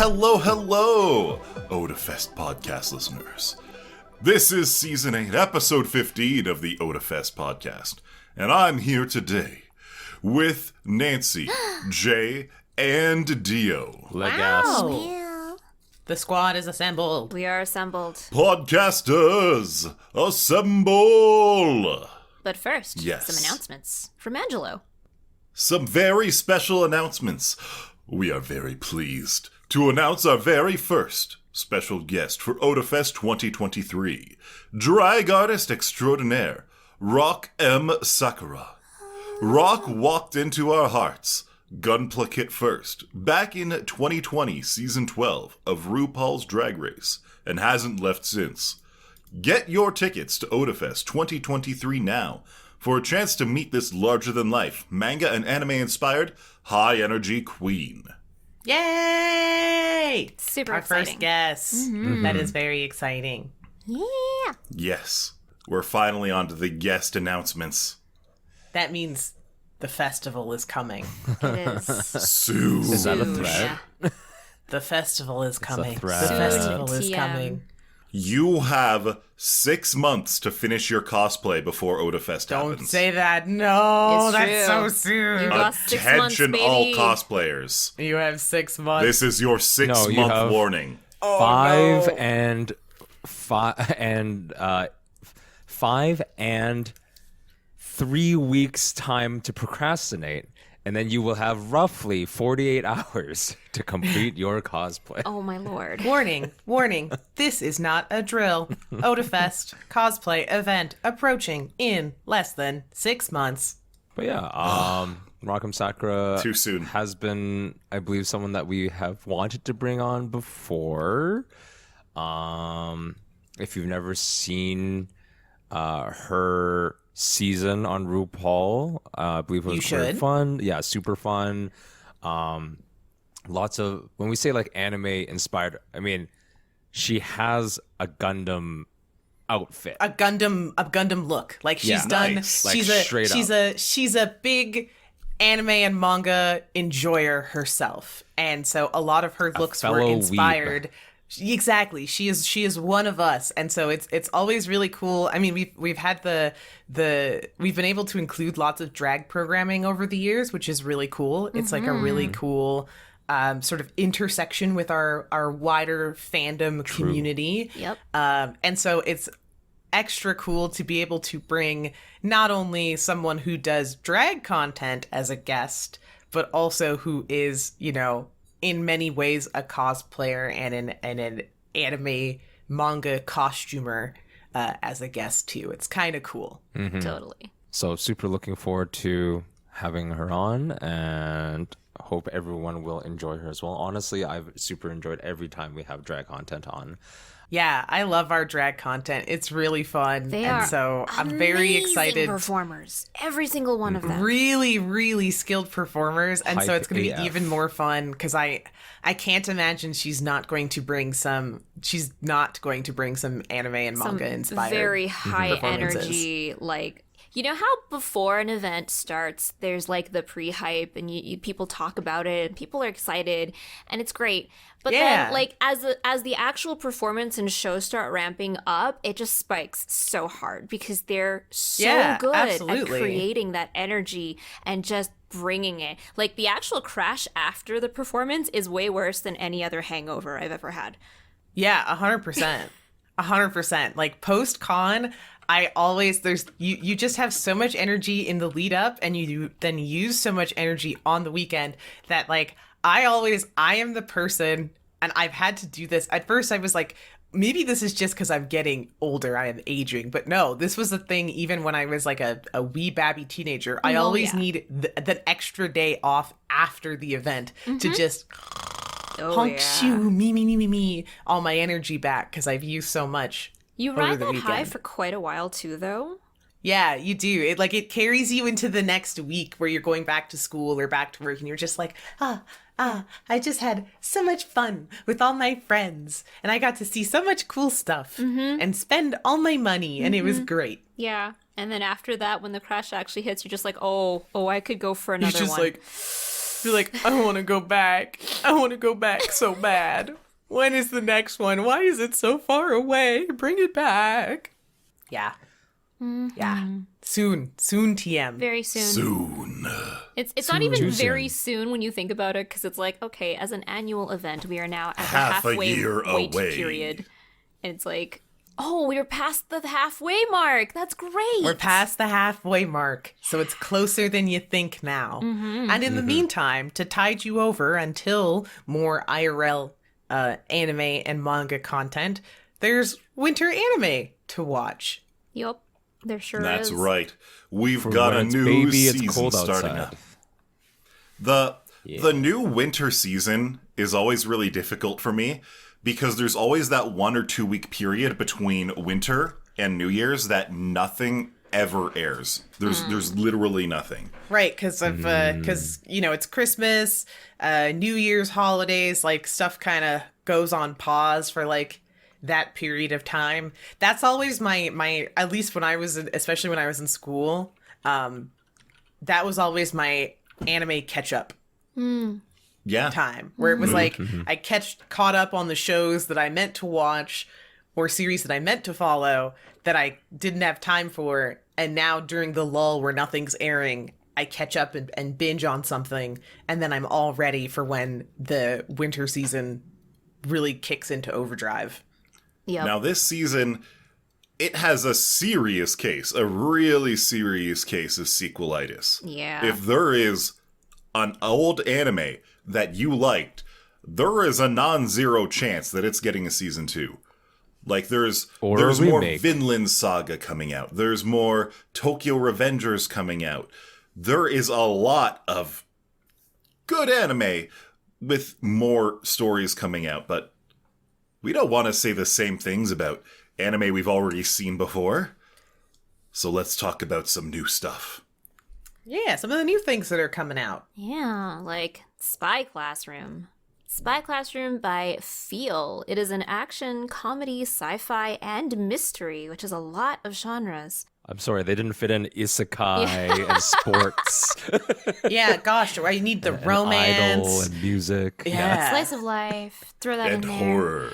Hello, Otafest podcast listeners. This is Season 8, Episode 15 of the Otafest podcast, and I'm here today with Nancy, Jay, and Dio. Wow. The squad is assembled. We are assembled. Podcasters, assemble! But first, Yes. some announcements from Angelo. Some very special announcements. We are very pleased to announce our very first special guest for Otafest 2023, drag artist extraordinaire, Rock M. Sakura. Rock walked into our hearts, gunpla first, back in 2020, Season 12 of RuPaul's Drag Race, and hasn't left since. Get your tickets to Otafest 2023 now for a chance to meet this larger-than-life, manga and anime-inspired, high-energy queen. Yay! Super Our exciting. first guest. That is very exciting. Yeah. Yes, we're finally on to the guest announcements. That means the festival is coming. It is. Soon. Is that a Soon. threat? The festival is coming. threat. The Soon, festival is TM. coming. You have 6 months to finish your cosplay before Otafest Don't happens. say that. No, It's that's true. so soon. You got 6 months, Attention all baby. cosplayers. You have 6 months. This is your 6-month No, you have- warning. Five no. and 3 weeks time to procrastinate, and then you will have roughly 48 hours to complete your cosplay. Oh, my lord. Warning, warning. This is not a drill. Otafest cosplay event approaching in less than 6 months. But yeah, Rock'em Sakura Too soon. has been, I believe, someone that we have wanted to bring on before. If you've never seen her season on RuPaul, I believe it was You very should. fun. Yeah, super fun. Lots of, when we say like anime inspired, I mean, she has a Gundam outfit. A Gundam look. Like she's Yeah. done. Nice. Like, she's straight up. she's a big anime and manga enjoyer herself, and so a lot of her looks were fellow weeb. inspired. Exactly, she is one of us, and so it's always really cool. I mean, we've had we've been able to include lots of drag programming over the years, which is really cool. It's like a really cool sort of intersection with our wider fandom community. Yep. And so it's extra cool to be able to bring not only someone who does drag content as a guest, but also who is, you know, in many ways a cosplayer and an anime manga costumer as a guest too. It's kind of cool. Totally. So super looking forward to having her on, and hope everyone will enjoy her as well. Honestly, I've super enjoyed every time we have drag content on. Yeah, I love our drag content. It's really fun. They and are so I'm very amazing excited. performers. Every single one of them. Really, really skilled performers, and so Hype it's going to AF. be even more fun because I can't imagine she's not going to bring some anime and Some manga inspired. very high performances. energy, like, you know how before an event starts, there's like the pre-hype and you people talk about it and people are excited and it's great. But Yeah. then, like, as the actual performance and shows start ramping up, it just spikes so hard because they're so Yeah, good absolutely. at creating that energy and just bringing it. Like, the actual crash after the performance is way worse than any other hangover I've ever had. Yeah, 100%. 100%. Like post con, I always you just have so much energy in the lead up, and you then use so much energy on the weekend that like I am the person, and I've had to do this. At first I was like, maybe this is just because I'm getting older, I am aging. But no, this was the thing even when I was like a wee babby teenager. I Oh, always yeah. need the extra day off after the event to just Oh, honk yeah. shoo, me, all my energy back because I've used so much. You over ride the that high weekend. for quite a while too, though. Yeah, you do. It carries you into the next week where you're going back to school or back to work, and you're just like, I just had so much fun with all my friends, and I got to see so much cool stuff and spend all my money, and it was great. Yeah. And then after that, when the crash actually hits, you're just like, oh, I could go for You're another just one. like, Be like, I want to go back. I want to go back so bad. When is the next one? Why is it so far away? Bring it back. Yeah. Yeah. Soon. Soon, TM. Very soon. Soon. It's not even very soon when you think about it, because it's like, okay, as an annual event, we are now at the Half a halfway year wait away. period. And it's like, oh, we're past the halfway mark. That's great. We're past the halfway mark, so it's closer than you think now. And in the meantime, to tide you over until more IRL anime and manga content, there's winter anime to watch. Yup. There sure is. That's right. We've For got when a it's new baby, it's season cold starting outside. up. The new winter season is always really difficult for me because there's always that 1 or 2 week period between winter and New Year's that nothing ever airs. There's literally nothing. Right, because it's Christmas, New Year's holidays, like stuff kind of goes on pause for like that period of time. That's always my at least when I was especially when I was in school, that was always my anime catch up Yeah. time, where it was like I caught up on the shows that I meant to watch or series that I meant to follow that I didn't have time for, and now during the lull where nothing's airing, I catch up and binge on something, and then I'm all ready for when the winter season really kicks into overdrive. Yep. Now this season, it has a really serious case of sequelitis. Yeah. If there is an old anime that you liked, there is a non-zero chance that it's getting a season 2. Like there's Or more remake. Vinland Saga coming out. There's more Tokyo Revengers coming out. There is a lot of good anime with more stories coming out, but we don't want to say the same things about anime we've already seen before. So let's talk about some new stuff. Yeah, some of the new things that are coming out. Yeah, like Spy Classroom. Spy Classroom by Feel. It is an action, comedy, sci-fi, and mystery, which is a lot of genres. I'm sorry, they didn't fit in isekai and sports. Yeah, gosh, I need the and romance. idol and music. Yeah. Slice of life. Throw that And in there. horror.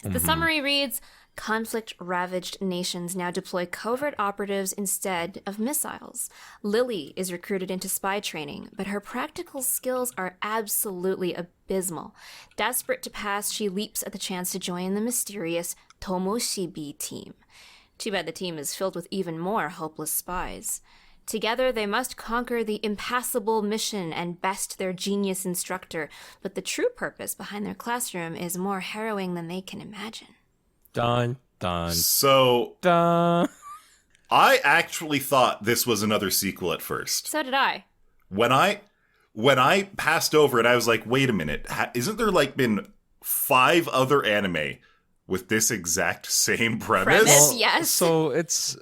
The summary reads, conflict-ravaged nations now deploy covert operatives instead of missiles. Lily is recruited into spy training, but her practical skills are absolutely abysmal. Desperate to pass, she leaps at the chance to join the mysterious Tomoshibi team. Too bad the team is filled with even more hopeless spies. Together, they must conquer the impassable mission and best their genius instructor, but the true purpose behind their classroom is more harrowing than they can imagine. Dun, dun, So dun. I actually thought this was another sequel at first. So did I. When I passed over it, I was like, wait a minute, isn't there like been 5 other anime with this exact same premise? Premise? Yes. So it's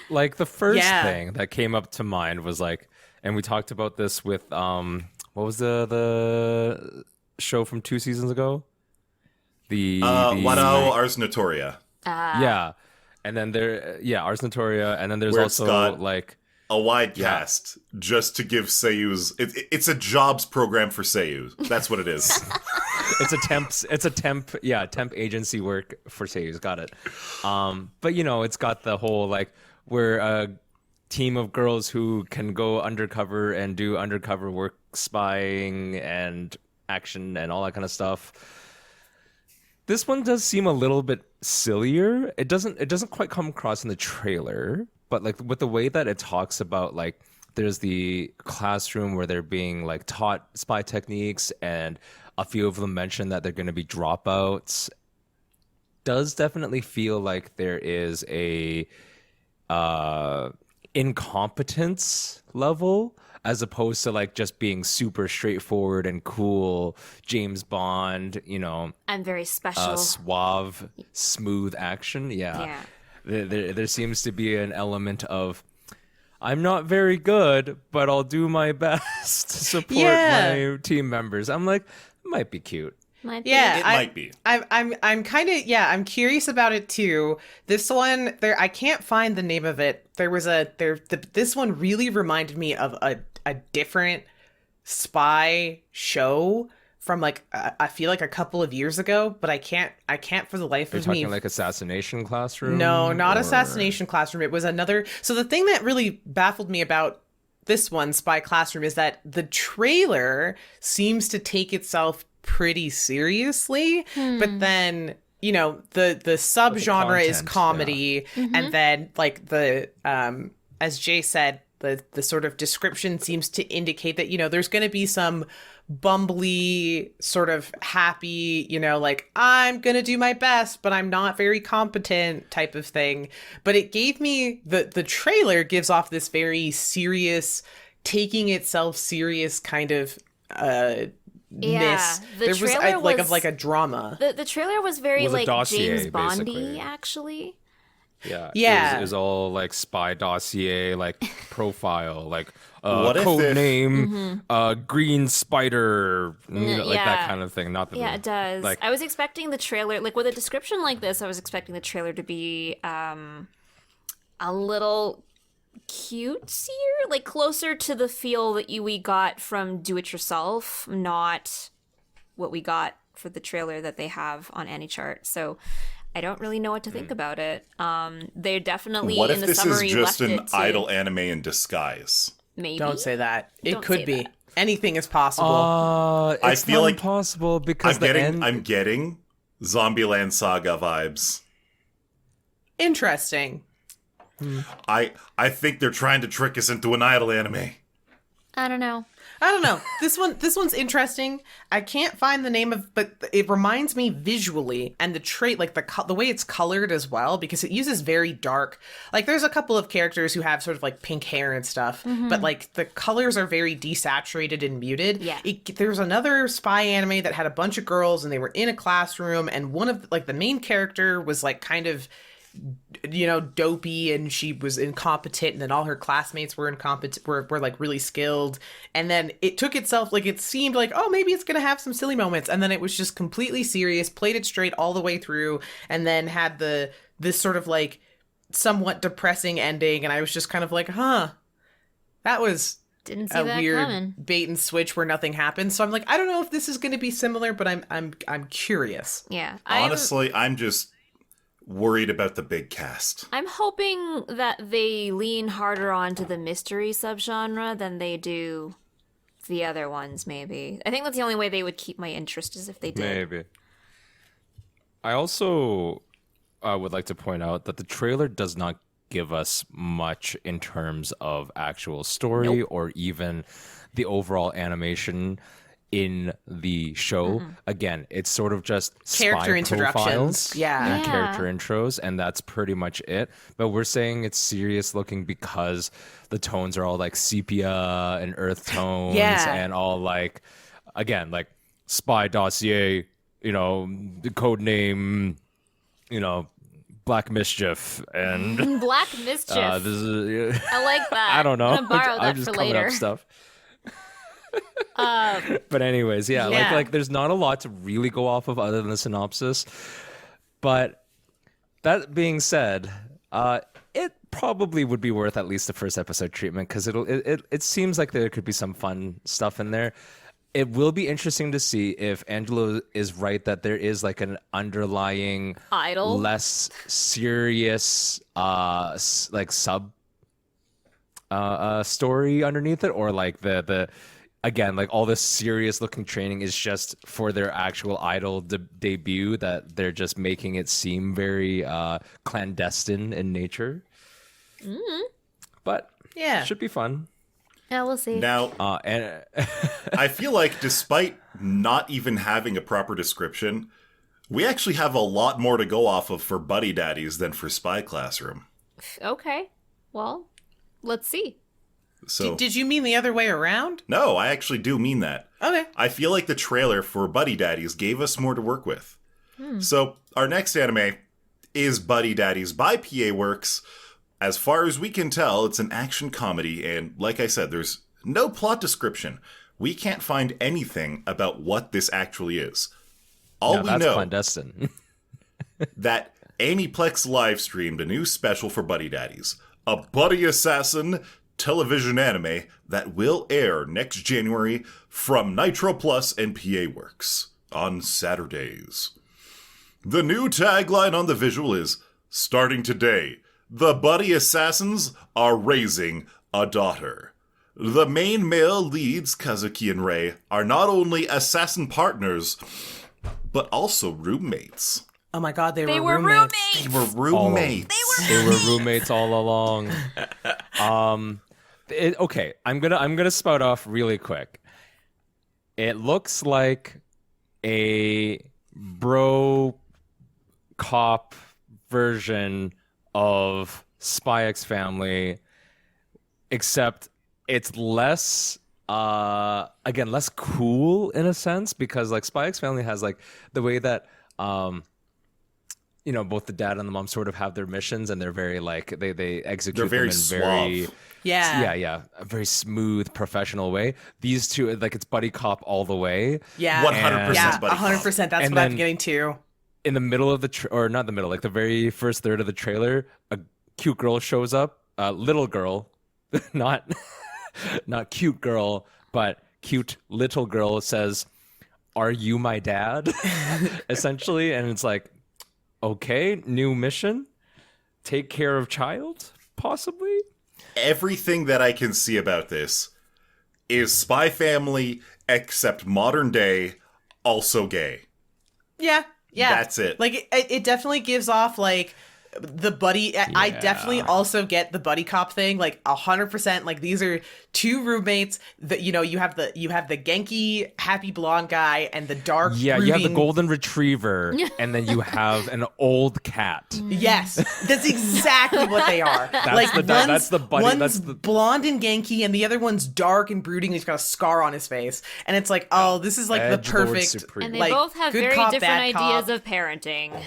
like the first Yeah. thing that came up to mind was like, and we talked about this with what was the show from 2 seasons ago? The Wano Ars Notoria. yeah, and then Ars Notoria, and then there's Where it's also got- like A wide cast just to give Seiyus. It's a jobs program for Seiyus. That's what it is. it's a temp agency work for Seiyus. Got it. But it's got the whole like we're a team of girls who can go undercover and do undercover work, spying and action and all that kind of stuff. This one does seem a little bit sillier. It doesn't quite come across in the trailer, but like with the way that it talks about like there's the classroom where they're being like taught spy techniques, and a few of them mention that they're going to be dropouts. Does definitely feel like there is a incompetence level as opposed to like just being super straightforward and cool James Bond, I'm very special. suave, smooth action. Yeah. There seems to be an element of I'm not very good, but I'll do my best to support my team members. I'm like, might be cute. Might be. Yeah, It might be. I'm kind of I'm curious about it too. This one I can't find the name of it. This one really reminded me of a different spy show from like I feel like a couple of years ago, but I can't for the life Are you of me. talking like Assassination Classroom? No, not or- Assassination Classroom. It was another. So the thing that really baffled me about this one, Spy Classroom, is that the trailer seems to take itself pretty seriously, but then the subgenre is content, comedy, and then like the as Jay said, the sort of description seems to indicate that there's going to be some bumbly sort of happy, like I'm going to do my best, but I'm not very competent type of thing. But it gave me the trailer gives off this very serious, taking itself serious kind of miss. The There trailer was like a drama. The trailer was very Was a like dossier, James Bondy, basically. actually. Yeah. It was all like spy dossier, like profile, like What if code if- name, green spider, like yeah. that kind of thing. Not the Yeah, it does. Like, I was expecting the trailer, like with a description like this, I was expecting the trailer to be a little cutesier, like closer to the feel that we got from Do It Yourself, not what we got for the trailer that they have on AnyChart. So I don't really know what to think about it. They're definitely What in if the this summary is just left an it to, idle anime in disguise? maybe. Don't say that. It Don't could say be. that. Anything is possible. I it's feel not like impossible because the end. I'm getting Zombieland Saga vibes. Interesting. I think they're trying to trick us into an idle anime. I don't know. I don't know. This one's interesting. I can't find the name of, but it reminds me visually and the trait, like the way it's colored as well, because it uses very dark. Like there's a couple of characters who have sort of like pink hair and stuff, but like the colors are very desaturated and muted. Yeah. There's another spy anime that had a bunch of girls and they were in a classroom, and one of like the main character was like kind of dopey, and she was incompetent, and then all her classmates were incompetent, were like really skilled, and then it took itself, like it seemed like, oh, maybe it's gonna have some silly moments, and then it was just completely serious, played it straight all the way through, and then had this sort of like somewhat depressing ending, and I was just kind of like, that was Didn't see a that weird coming. bait and switch where nothing happened. So I'm like, I don't know if this is going to be similar, but I'm curious. Yeah. Honestly, I'm just worried about the big cast. I'm hoping that they lean harder onto the mystery subgenre than they do the other ones, maybe. I think that's the only way they would keep my interest, is if they did. Maybe. I also would like to point out that the trailer does not give us much in terms of actual story or even the overall animation in the show. Again, it's sort of just Character spy introductions. profiles Yeah. and character intros, and that's pretty much it. But we're saying it's serious looking because the tones are all like sepia and earth tones and all like, again, like spy dossier, the code name, Black Mischief, and Black Mischief. this is I like that. I don't know. I'm gonna borrow I'm that just for coming later. up stuff. But anyways, yeah, Yeah. like there's not a lot to really go off of other than the synopsis. But that being said, it probably would be worth at least the first episode treatment, because it seems like there could be some fun stuff in there. It will be interesting to see if Angelo is right that there is like an underlying Idol? less serious like sub story underneath it, or like the again, like all this serious looking training is just for their actual idol debut, that they're just making it seem very clandestine in nature. But Yeah. it should be fun. Yeah, we'll see. Now, And I feel like despite not even having a proper description, we actually have a lot more to go off of for Buddy Daddies than for Spy Classroom. Okay. Well, let's see. So, Did you mean the other way around? no, I actually do mean that. Okay. I feel like the trailer for Buddy Daddies gave us more to work with. So, our next anime is Buddy Daddies by PA Works. As far as we can tell, it's an action comedy, and like I said, there's no plot description. We can't find anything about what this actually is. All no, we that's know clandestine. that Aniplex live streamed a new special for Buddy Daddies. A buddy assassin television anime that will air next January from Nitro Plus and PA Works on Saturdays. The new tagline on the visual is, "Starting today, the buddy assassins are raising a daughter." The main male leads, Kazuki and Rei, are not only assassin partners, but also roommates. Oh my god, they They were were roommates. They were roommates. They were roommates all along. Okay, I'm gonna spout off really quick. It looks like a bro cop version of Spy X Family, except it's less less cool in a sense, because like Spy X Family has like the way that both the dad and the mom sort of have their missions, and they're very like they execute They're very them in suave. a very smooth professional way. These two, like, it's buddy cop all the way. 100% buddy cop. 100%. That's And what I'm then- getting to. In the middle of or not the middle, like the very first third of the trailer, a cute girl shows up, little girl, not cute girl, but cute little girl says, "Are you my dad?" essentially, and it's like, okay, new mission, take care of child, possibly. Everything that I can see about this is Spy Family, except modern day, also gay. Yeah. That's it. Like, it definitely gives off, like, the buddy. I definitely also get the buddy cop thing, like 100%. Like, these are two roommates that, you have the Genki happy blonde guy and the dark You have the brooding- golden retriever, and then you have an old cat. Yes, that's exactly what they are. That's the buddy. One's That's the blonde and Genki, and the other one's dark and brooding. He's got a scar on his face, and it's like, oh, this is like the Edgelord perfect. Supreme. And they like, both have good very cop, different bad cop. ideas of parenting.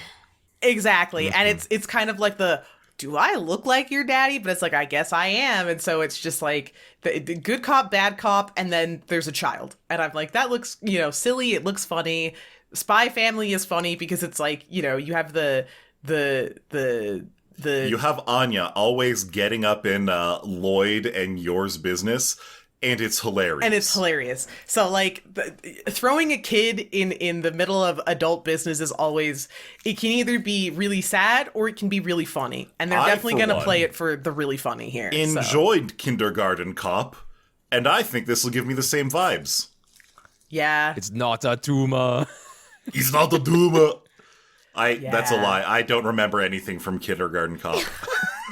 Exactly, and it's kind of like the, do I look like your daddy? But it's like, I guess I am, and so it's just like the good cop, bad cop, and then there's a child, and I'm like, that looks silly. It looks funny. Spy Family is funny because it's like, you have the You have Anya always getting up in Lloyd and Yours business, and it's hilarious. So, like, throwing a kid in the middle of adult business is always, it can either be really sad or it can be really funny. And they're definitely for going to one, play it for the really funny here. so. Enjoyed Kindergarten Cop, and I think this will give me the same vibes. Yeah. It's not a tumor. He's not a doomer. That's a Yeah. lie. I don't remember anything from Kindergarten Cop.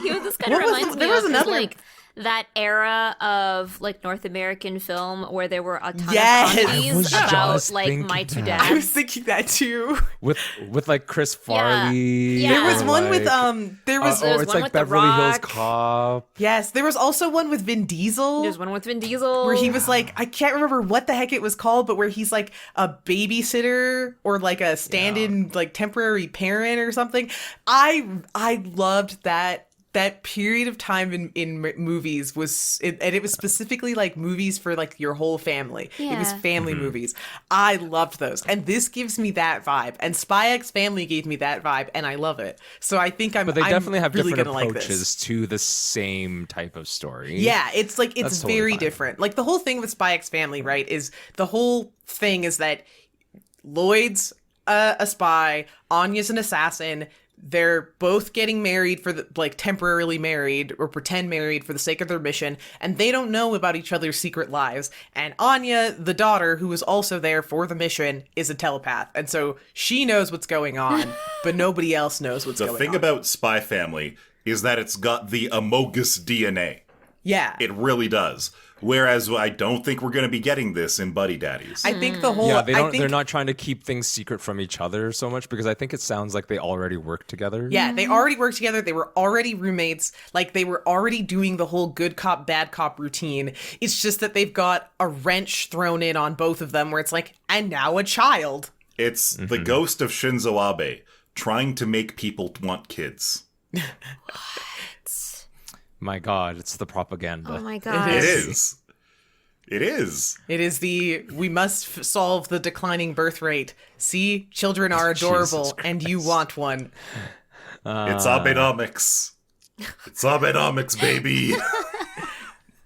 This kind of What was- reminds me there was of another- like that era of like North American film where there were a ton Yes. of I comedies was about just like thinking My Two that. I was Dads. thinking that too. with like Chris Farley. Yeah. There was Or one with, there was, There was it's one like with The Beverly Hills Rock. Cop. yes, there was also one with Vin Diesel. There's one with Vin Diesel Where he was like, I can't remember what the heck it was called, but where he's like a babysitter or like a stand-in, like temporary parent or something. I loved that period of time in movies and it was specifically like movies for like your whole family. It was Yeah. family movies. I loved those, and this gives me that vibe. And Spy X Family gave me that vibe, and I love it. So I think I'm. But they I'm definitely have really different gonna like this. approaches to the same type of story. Yeah, it's like it's That's totally very fine. different. Like the whole thing with Spy X Family, right? Is the whole thing is that Lloyd's a spy, Anya's an assassin. They're both getting married temporarily married or pretend married for the sake of their mission, and they don't know about each other's secret lives. And Anya, the daughter, who is also there for the mission, is a telepath, and so she knows what's going on, but nobody else knows what's The going thing on. about Spy Family is that it's got the Amogus DNA. Yeah, It really does. Whereas I don't think we're going to be getting this in Buddy Daddies. I think the whole. Yeah, they I don't. think, They're not trying to keep things secret from each other so much, because I think it sounds like they already work together. Yeah, they already worked together. They were already roommates. Like, they were already doing the whole good cop, bad cop routine. It's just that they've got a wrench thrown in on both of them where it's like, and now a child. It's the ghost of Shinzo Abe trying to make people want kids. My God, it's the propaganda. Oh my god. It is. It is. It is we must solve the declining birth rate. See, children are adorable, Jesus and you want one. It's Abenomics. It's Abenomics, baby.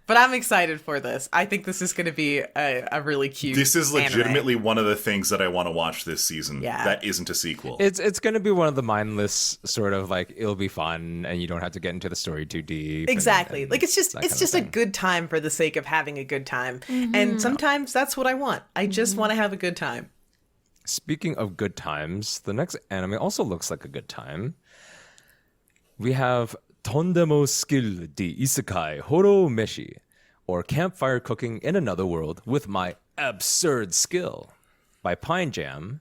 But I'm excited for this. I think this is going to be a really cute. This is legitimately anime. one of the things that I want to watch this season. Yeah. That isn't a sequel. It's going to be one of the mindless sort of like it'll be fun and you don't have to get into the story too deep. Exactly. and like it's just that kind of a thing. good time for the sake of having a good time. And sometimes that's what I want. I just want to have a good time. Speaking of good times, the next anime also looks like a good time. We have Tondemo Skill de Isekai Horo Meshi, or Campfire Cooking in Another World with My Absurd Skill, by Pine Jam.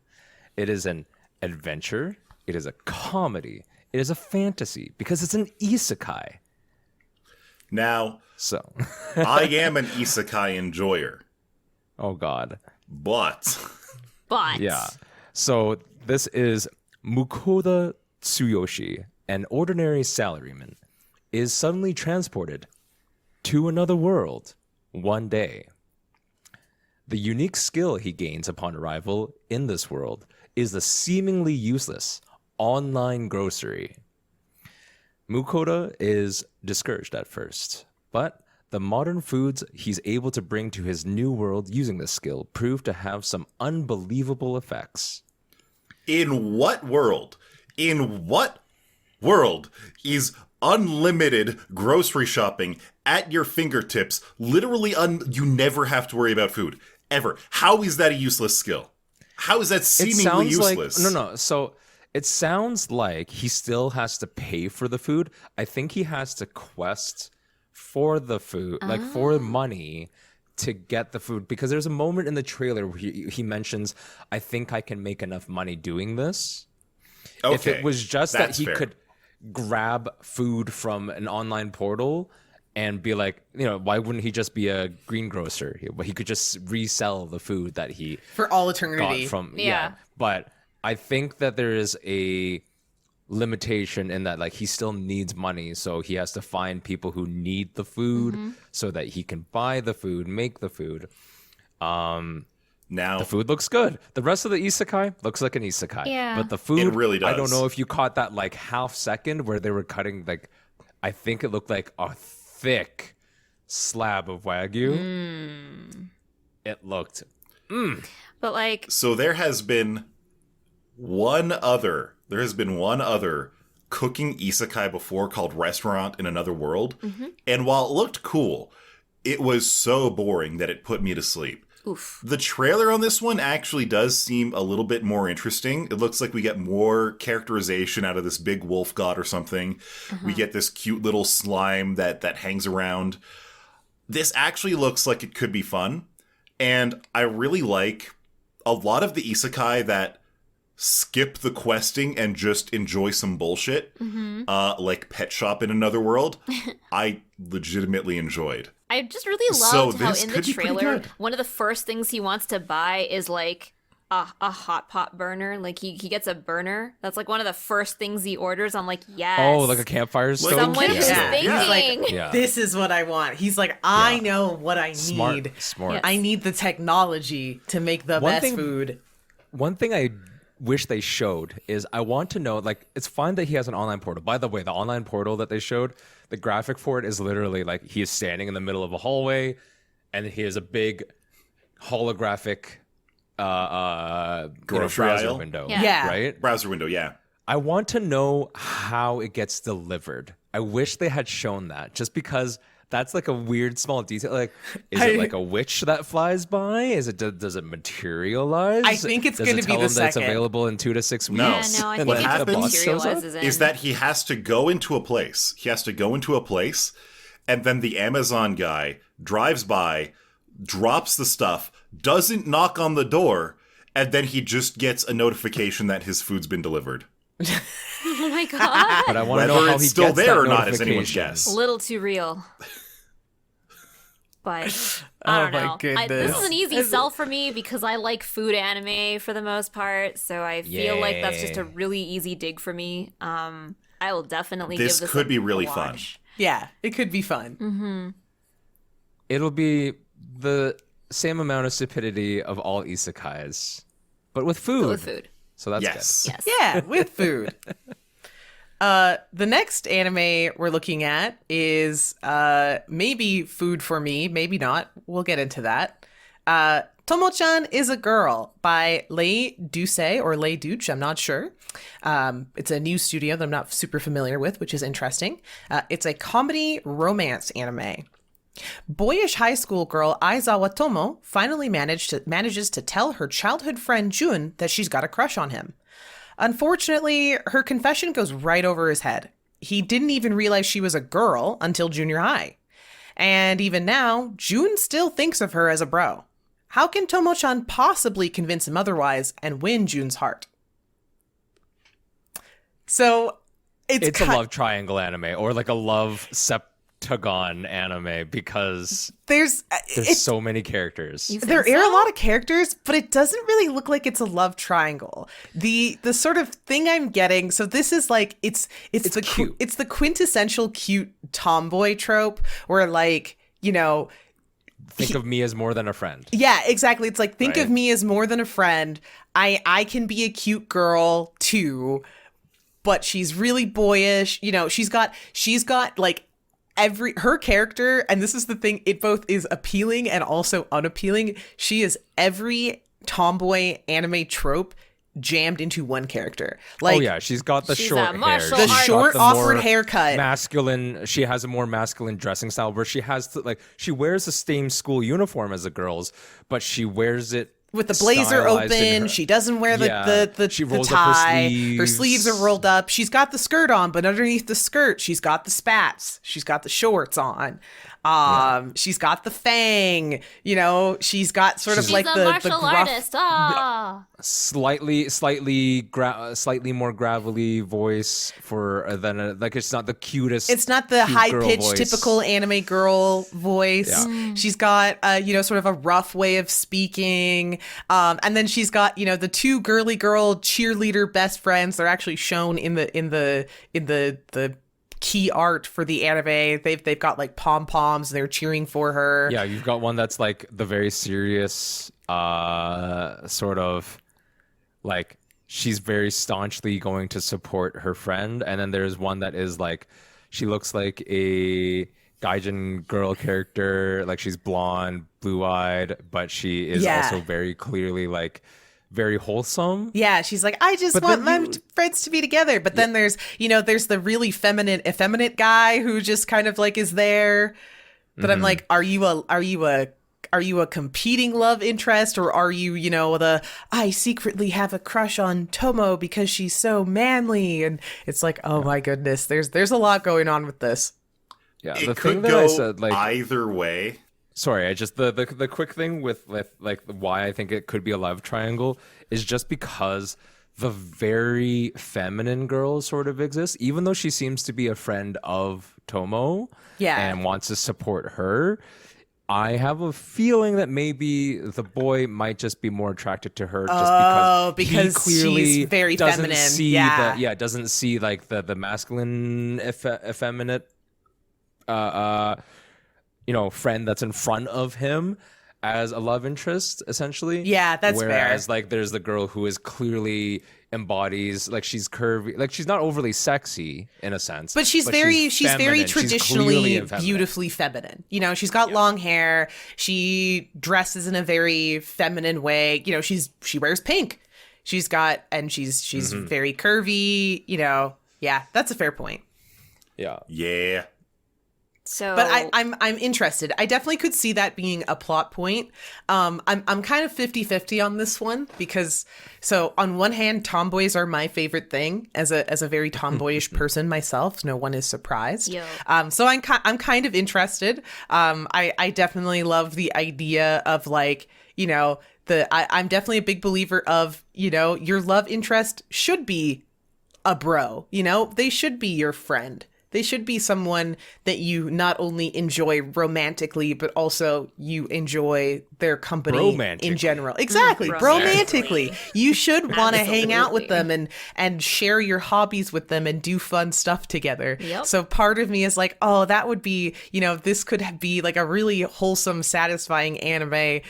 It is an adventure, it is a comedy, it is a fantasy, because it's an isekai. Now, So, I am an isekai enjoyer, oh god. but But Yeah. So this is Mukoda Tsuyoshi, an ordinary salaryman, is suddenly transported to another world one day. The unique skill he gains upon arrival in this world is the seemingly useless online grocery. Mukoda is discouraged at first, but the modern foods he's able to bring to his new world using this skill prove to have some unbelievable effects. in what world? In what world is unlimited grocery shopping at your fingertips? Literally, you never have to worry about food. Ever. How is that a useless skill? How is that It seemingly sounds useless? like no. So it sounds like he still has to pay for the food. I think he has to quest for the food, like for money to get the food. Because there's a moment in the trailer where he mentions, "I think I can make enough money doing this." Okay, If it was just that that's he fair. could grab food from an online portal and be like, why wouldn't he just be a greengrocer? He could just resell the food that he For all got eternity. from Yeah. But I think that there is a limitation in that, like, he still needs money, so he has to find people who need the food so that he can buy the food, make the food. Now, The food looks good. The rest of the isekai looks like an isekai. Yeah. But the food, It really I don't does. know if you caught that like half second where they were cutting, like, I think it looked like a thick slab of wagyu. It looked but like so there has been one other cooking isekai before called Restaurant in Another World. And while it looked cool, it was so boring that it put me to sleep. oof. The trailer on this one actually does seem a little bit more interesting. It looks like we get more characterization out of this big wolf god or something. We get this cute little slime that hangs around. This actually looks like it could be fun. And I really like a lot of the isekai that skip the questing and just enjoy some bullshit, like Pet Shop in Another World. I legitimately enjoyed. I just really So loved how this in the could be pretty trailer, good. one of the first things he wants to buy is like a hot pot burner. Like he gets a burner. That's like one of the first things he orders. I'm like, yes. oh, like a campfire stove. Someone who's Yeah. thinking. Yeah. Like, Yeah. this is what I want. He's like, I Yeah. know what I Smart, need. smart. Yeah. I need the technology to make the One best thing- food. One thing I wish they showed is I want to know, like, it's fine that he has an online portal. By the way, the online portal that they showed, the graphic for it is literally like he is standing in the middle of a hallway and he has a big holographic Grocery browser aisle? window. Yeah. Right? Browser window, yeah. I want to know how it gets delivered. I wish they had shown that, just because that's like a weird small detail. Like, is it like a witch that flies by? Is it does it materialize? I think it's Does gonna it be tell the them that it's second. available in 2 to 6 weeks? No. Yeah, no, I And think What it then the happens boss shows up? materializes in. Is that he has to go into a place. He has to go into a place, and then the Amazon guy drives by, drops the stuff, doesn't knock on the door, and then he just gets a notification that his food's been delivered. Oh my god. But I want to know Whether how it's he still gets there that or not is anyone's notification. guess. A little too real. But I Oh don't my know. goodness. This is an easy sell for me because I like food anime for the most part, so I feel like that's just a Yay. really easy dig for me. I will definitely This give this could a be really a fun. watch. Yeah, it could be fun. It'll be the same amount of stupidity of all isekais, but with food. But with food. So that's Yes. Yes. Yeah, with food. The next anime we're looking at is maybe food for me, maybe not. We'll get into that. Tomo-chan is a Girl by Lei Duce or Lei Duce, I'm not sure. It's a new studio that I'm not super familiar with, which is interesting. It's a comedy romance anime. Boyish high school girl Aizawa Tomo finally manages to tell her childhood friend Jun that she's got a crush on him. Unfortunately, her confession goes right over his head. He didn't even realize she was a girl until junior high. And even now, Jun still thinks of her as a bro. How can Tomo-chan possibly convince him otherwise and win Jun's heart? So, it's a love triangle anime or like a love septagon anime because there's so many characters. There are a lot of characters, but it doesn't really look like it's a love triangle. The sort of thing I'm getting, so this is like it's cute. It's the quintessential cute tomboy trope where like, you know, think of me as more than a friend. Yeah, exactly. It's like think of me as more than a friend. I can be a cute girl too, but she's really boyish. You know, she's got like her character, and this is the thing, it both is appealing and also unappealing. She is every tomboy anime trope jammed into one character. Like, oh yeah, she's got the short hair, the short awkward haircut, masculine. She has a more masculine dressing style where she has she wears the same school uniform as the girls, but she wears it with the blazer open. She doesn't wear the she rolls tie. Up her sleeves. Her sleeves are rolled up. She's got the skirt on, but underneath the skirt, she's got the spats. She's got the shorts on. She's got the fang. You know, she's got sort of like the martial gruff, artist. slightly more gravelly voice than like it's not the cutest. It's not the high pitched voice. typical anime girl voice. Yeah. She's got sort of a rough way of speaking. And then she's got, you know, the two girly girl cheerleader best friends. They're actually shown in the key art for the anime. They've got like pom poms. They're cheering for her. Yeah, you've got one that's like the very serious, sort of like she's very staunchly going to support her friend, and then there's one that is like she looks like a gaijin girl character, like she's blonde, blue-eyed, but she is also very clearly like very wholesome. Yeah, she's like, I just want my friends to be together. But then there's the really effeminate guy who just kind of like is there. But I'm like, are you a competing love interest, or are you, you know, I secretly have a crush on Tomo because she's so manly? And it's like, oh my goodness, there's a lot going on with this. Yeah, it the could thing that go I said, like, either way. Sorry, I just the quick thing with like why I think it could be a love triangle is just because the very feminine girl sort of exists, even though she seems to be a friend of Tomo, and wants to support her. I have a feeling that maybe the boy might just be more attracted to her just because he clearly she's very doesn't feminine. see doesn't see like the masculine effeminate friend that's in front of him as a love interest, essentially. Yeah, that's fair. Whereas, like, there's the girl who is clearly embodies, like, she's curvy, like, she's not overly sexy in a sense, but she's very traditionally beautifully feminine. You know, she's got long hair. She dresses in a very feminine way. You know, she wears pink. She's very curvy. You know, yeah, that's a fair point. Yeah. So, but I'm interested. I definitely could see that being a plot point. I'm kind of 50-50 on this one because on one hand, tomboys are my favorite thing as a very tomboyish person myself. No one is surprised. So I'm kind of interested. I definitely love the idea of, like, you know, I'm definitely a big believer of, you know, your love interest should be a bro. You know, they should be your friend. They should be someone that you not only enjoy romantically, but also you enjoy their company in general. Exactly. Romantically. You should want to hang out with them and share your hobbies with them and do fun stuff together. Yep. So part of me is like, oh, that would be, you know, this could be like a really wholesome, satisfying anime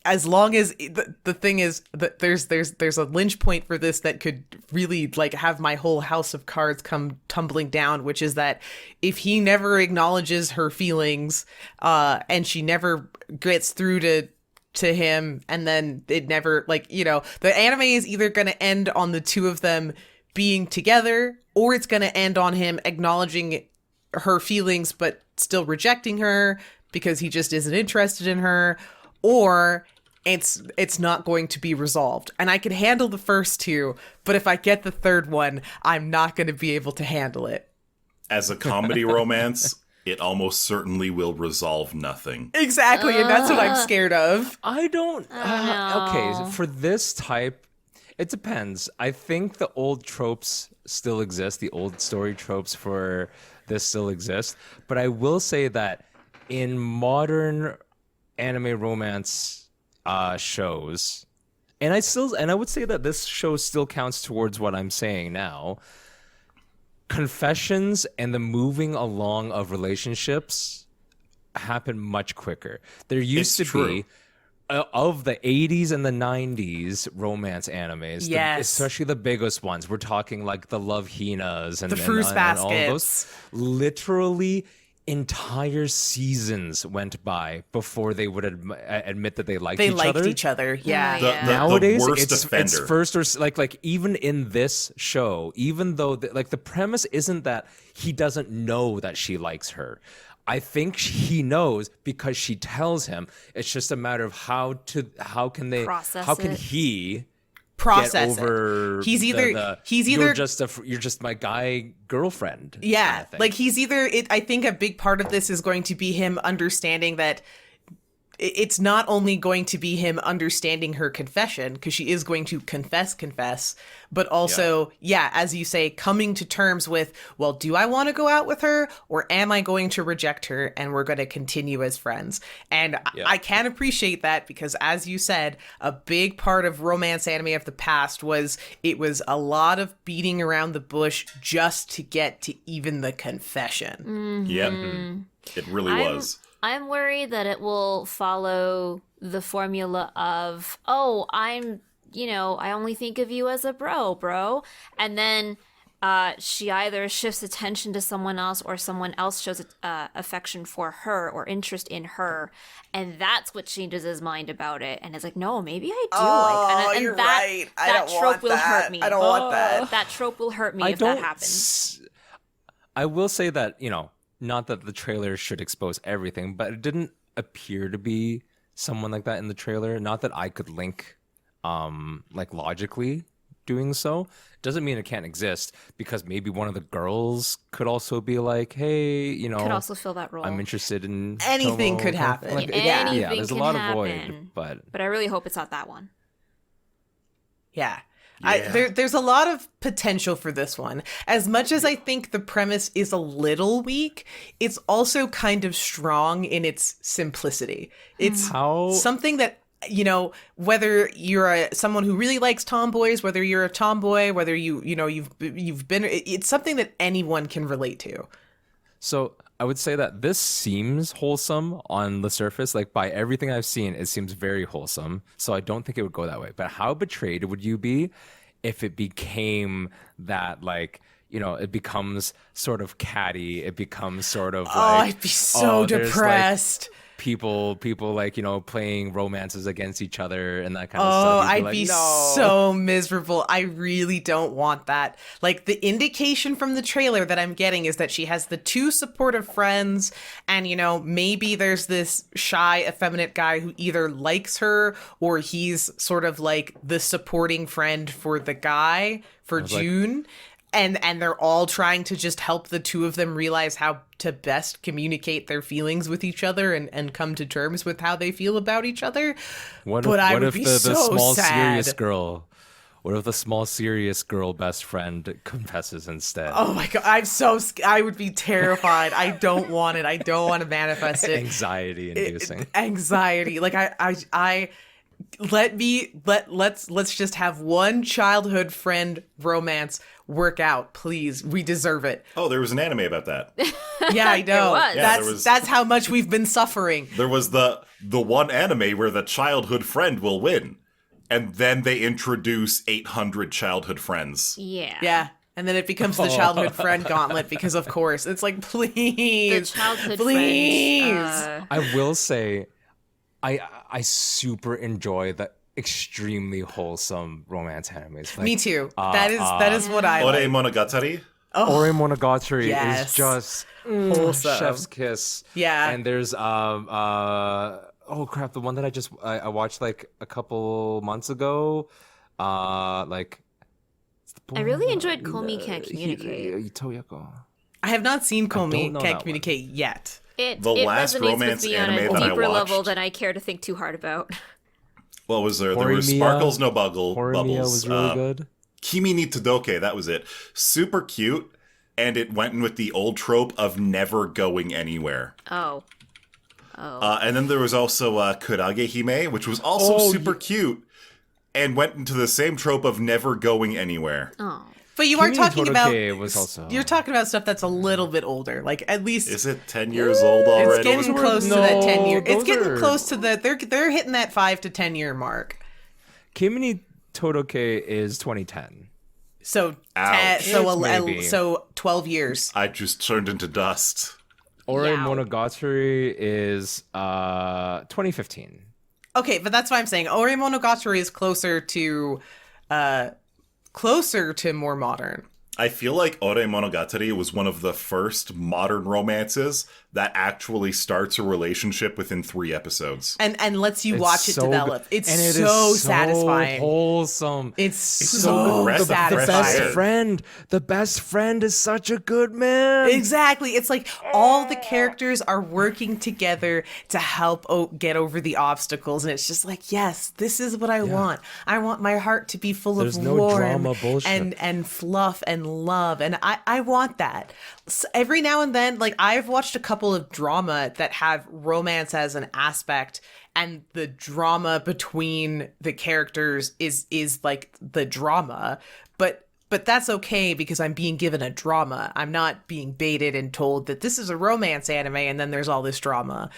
as long as the thing is that there's a lynch point for this that could really like have my whole house of cards come tumbling down, which is that if he never acknowledges her feelings and she never gets through to him, and then it never, like, you know, the anime is either going to end on the two of them being together, or it's going to end on him acknowledging her feelings but still rejecting her because he just isn't interested in her, or it's not going to be resolved. And I can handle the first two, but if I get the third one, I'm not going to be able to handle it. As a comedy romance, it almost certainly will resolve nothing. Exactly, and that's what I'm scared of. I don't. Okay, for this type, it depends. I think the old tropes still exist. The old story tropes for this still exist. But I will say that in modern anime romance shows, and I would say that this show still counts towards what I'm saying now. Confessions and the moving along of relationships happen much quicker. There used to be of the 80s and the 90s romance animes, especially the biggest ones. We're talking like the Love Hinas and the Fruits Baskets. All of those. Literally entire seasons went by before they would admit that they liked each other. They liked each other, yeah. Nowadays, the worst it's offender. first or like even in this show, even though the premise isn't that he doesn't know that she likes her. I think he knows because she tells him. It's just a matter of how can he process get over it. He's either you're just my guy girlfriend. Yeah, kind of thing. like I think a big part of this is going to be him understanding that it's not only going to be him understanding her confession, because she is going to confess, but also, as you say, coming to terms with, well, do I want to go out with her, or am I going to reject her and we're going to continue as friends? And I can appreciate that, because as you said, a big part of romance anime of the past was a lot of beating around the bush just to get to even the confession. Mm-hmm. Yep, it really was. I'm worried that it will follow the formula of, I only think of you as a bro. And then she either shifts attention to someone else, or someone else shows affection for her or interest in her. And that's what changes his mind about it. And it's like, no, maybe I do like. And you're that, right. That trope will hurt me. I don't want that. That trope will hurt me if that happens. I will say that, not that the trailer should expose everything, but it didn't appear to be someone like that in the trailer. Not that I could link, like logically doing so. Doesn't mean it can't exist, because maybe one of the girls could also be like, hey, could also fill that role. I'm interested in anything. Tomo. Could happen. Like, Anything there's a can lot happen. of void, but I really hope it's not that one. Yeah. Yeah. There's a lot of potential for this one. As much as I think the premise is a little weak, it's also kind of strong in its simplicity. It's something that, whether you're someone who really likes tomboys, whether you're a tomboy, whether you've been, it's something that anyone can relate to. So I would say that this seems wholesome on the surface. Like, by everything I've seen, it seems very wholesome. So I don't think it would go that way. But how betrayed would you be if it became that, like, it becomes sort of catty. It becomes sort of like, I'd be so depressed. People like, playing romances against each other and that kind of stuff. I'd be so miserable. I really don't want that. Like, the indication from the trailer that I'm getting is that she has the two supportive friends, and maybe there's this shy, effeminate guy who either likes her, or he's sort of like the supporting friend for the guy, for June. And they're all trying to just help the two of them realize how to best communicate their feelings with each other and come to terms with how they feel about each other. What if the small serious girl? What if the small serious girl best friend confesses instead? Oh my god, I would be terrified. I don't want it. I don't want to manifest it. Anxiety inducing. Anxiety. Like let's just have one childhood friend romance work out, please. We deserve it. Oh, there was an anime about that. Yeah, I know. was. Yeah, there was- That's how much we've been suffering. There was the one anime where the childhood friend will win. And then they introduce 800 childhood friends. Yeah. Yeah. And then it becomes the childhood friend gauntlet because, of course, it's like, The please, childhood please. friend. I will say, I super enjoy the extremely wholesome romance animes. Like, Me too. That is what I Ore like. Monogatari? Ore Monogatari Yes. is just Wholesome. chef's kiss. Yeah. And there's oh crap, the one that I watched like a couple months ago, like it's the I really enjoyed Komi Can't Communicate. Toyoko. I have not seen don't Komi know Can't that Communicate yet. It The last resonates romance with me on anime a that I deeper level watched- than I care to think too hard about. What was there? There was Horimiya. Sparkles No Bubbles. Horimiya was really good. Kimi ni Todoke, that was it. Super cute, and it went in with the old trope of never going anywhere. Oh. And then there was also Kurage Hime, which was also super cute, and went into the same trope of never going anywhere. Oh. But you are Kimi talking about Todoroki was also- you're talking about stuff that's a little bit older. Like at least Is it 10 years old already? it's getting close to that 10-year. It's those getting are- close to the they're hitting that 5 to 10 year mark. Kimi Todoke is 2010. So Ouch. Maybe. so 12 years. I just turned into dust. Ore Yow. Monogatari is 2015. Okay, but that's what I'm saying. Ore Monogatari is closer to more modern. I feel like Ore Monogatari was one of the first modern romances that actually starts a relationship within 3 episodes. And lets you watch it so develop. good. It's And it is so satisfying. Wholesome. It's so so aggressive. The satisfying. best friend is such a good man. Exactly. It's like all the characters are working together to help get over the obstacles. And it's just like, yes, this is what I want. I want my heart to be full There's of no warmth drama bullshit. and fluff and love. And I want that. So every now and then, like I've watched a couple of drama that have romance as an aspect, and the drama between the characters is like the drama. But that's okay because I'm being given a drama. I'm not being baited and told that this is a romance anime and then there's all this drama.